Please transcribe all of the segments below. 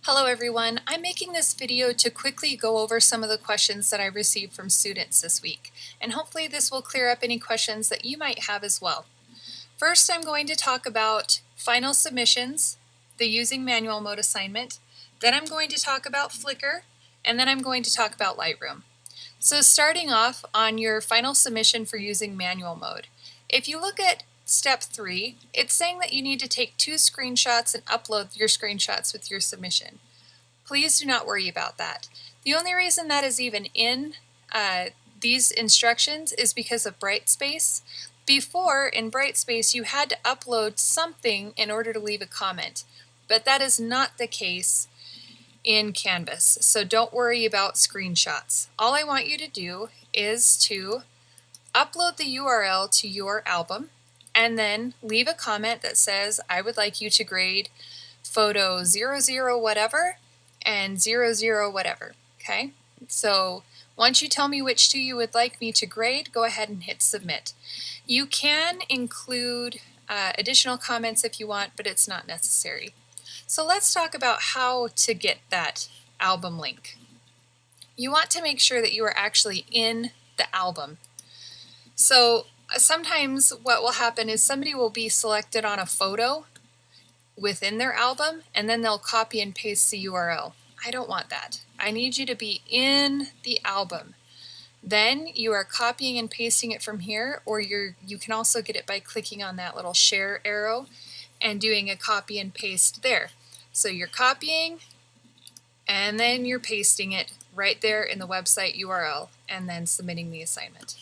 Hello everyone, I'm making this video to quickly go over some of the questions that I received from students this week, and hopefully this will clear up any questions that you might have as well. First, I'm going to talk about final submissions, the using manual mode assignment, then I'm going to talk about Flickr, and then I'm going to talk about Lightroom. So starting off on your final submission for using manual mode, if you look at Step 3, it's saying that you need to take 2 screenshots and upload your screenshots with your submission. Please do not worry about that. The only reason that is even in these instructions is because of Brightspace. Before, in Brightspace, you had to upload something in order to leave a comment, but that is not the case in Canvas, so don't worry about screenshots. All I want you to do is to upload the URL to your album, and then leave a comment that says, I would like you to grade photo 00 whatever and 00 whatever, okay? So once you tell me which two you would like me to grade, go ahead and hit submit. You can include additional comments if you want, but it's not necessary. So let's talk about how to get that album link. You want to make sure that you are actually in the album. So sometimes what will happen is somebody will be selected on a photo within their album and then they'll copy and paste the URL. I don't want that. I need you to be in the album. Then you are copying and pasting it from here, or you can also get it by clicking on that little share arrow and doing a copy and paste there. So you're copying and then you're pasting it right there in the website URL and then submitting the assignment.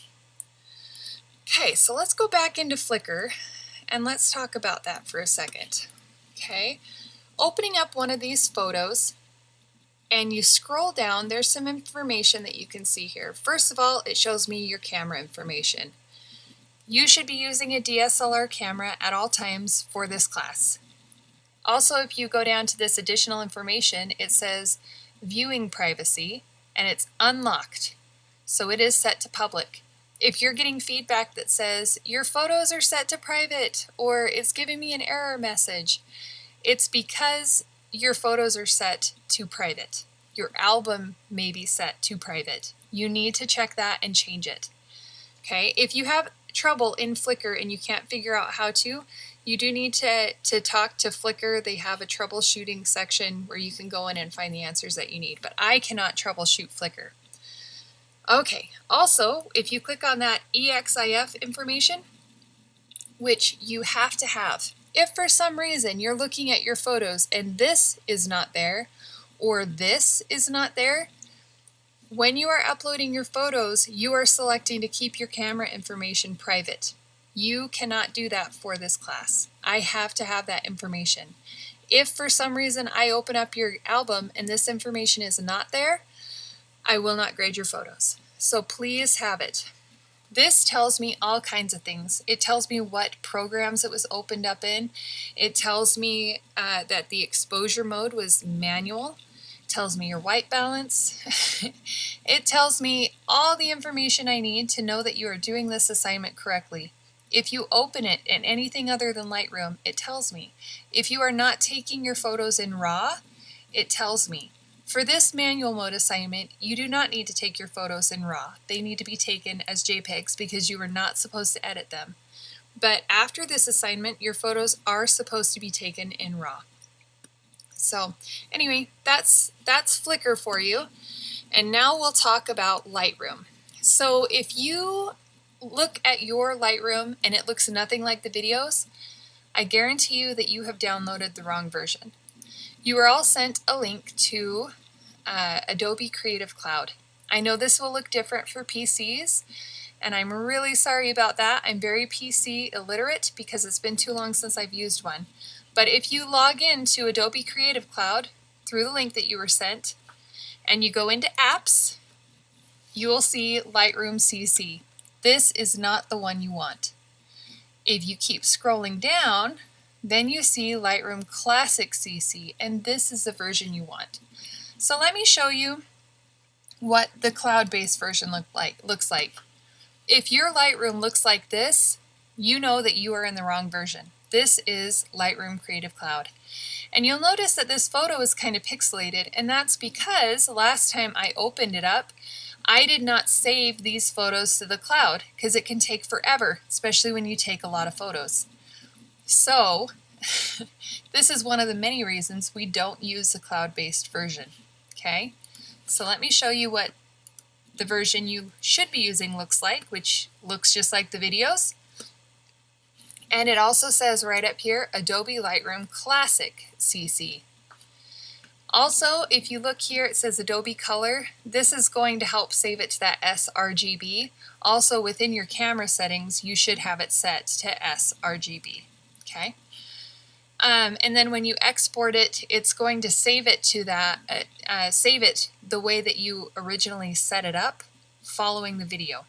Okay, so let's go back into Flickr and let's talk about that for a second. Okay, opening up one of these photos and you scroll down, there's some information that you can see here. First of all, it shows me your camera information. You should be using a DSLR camera at all times for this class. Also, if you go down to this additional information, it says viewing privacy and it's unlocked, so it is set to public. If you're getting feedback that says your photos are set to private or it's giving me an error message, it's because your photos are set to private. Your album may be set to private. You need to check that and change it. Okay, if you have trouble in Flickr and you can't figure out how to, you do need to talk to Flickr. They have a troubleshooting section where you can go in and find the answers that you need, but I cannot troubleshoot Flickr. Okay, also, if you click on that EXIF information, which you have to have, if for some reason you're looking at your photos and this is not there, or this is not there, when you are uploading your photos, you are selecting to keep your camera information private. You cannot do that for this class. I have to have that information. If for some reason I open up your album and this information is not there, I will not grade your photos. So please have it. This tells me all kinds of things. It tells me what programs it was opened up in. It tells me that the exposure mode was manual. It tells me your white balance. It tells me all the information I need to know that you are doing this assignment correctly. If you open it in anything other than Lightroom, it tells me. If you are not taking your photos in RAW, it tells me. For this manual mode assignment, you do not need to take your photos in RAW. They need to be taken as JPEGs because you are not supposed to edit them. But after this assignment, your photos are supposed to be taken in RAW. So anyway, that's Flickr for you. And now we'll talk about Lightroom. So if you look at your Lightroom and it looks nothing like the videos, I guarantee you that you have downloaded the wrong version. You are all sent a link to Adobe Creative Cloud. I know this will look different for PCs, and I'm really sorry about that. I'm very PC illiterate because it's been too long since I've used one. But if you log in to Adobe Creative Cloud through the link that you were sent, and you go into Apps, you will see Lightroom CC. This is not the one you want. If you keep scrolling down, then you see Lightroom Classic CC, and this is the version you want. So let me show you what the cloud-based version looks like. If your Lightroom looks like this, you know that you are in the wrong version. This is Lightroom Creative Cloud. And you'll notice that this photo is kind of pixelated, and that's because last time I opened it up, I did not save these photos to the cloud because it can take forever, especially when you take a lot of photos. So this is one of the many reasons we don't use the cloud-based version. Okay, so let me show you what the version you should be using looks like, which looks just like the videos. And it also says right up here, Adobe Lightroom Classic CC. Also, if you look here, it says Adobe Color. This is going to help save it to that sRGB. Also, within your camera settings, you should have it set to sRGB. Okay. And then when you export it, it's going to save it to that, save it the way that you originally set it up following the video.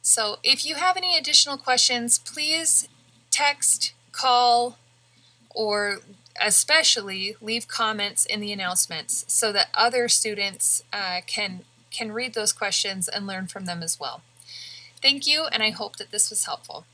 So if you have any additional questions, please text, call, or especially leave comments in the announcements so that other students can read those questions and learn from them as well. Thank you, and I hope that this was helpful.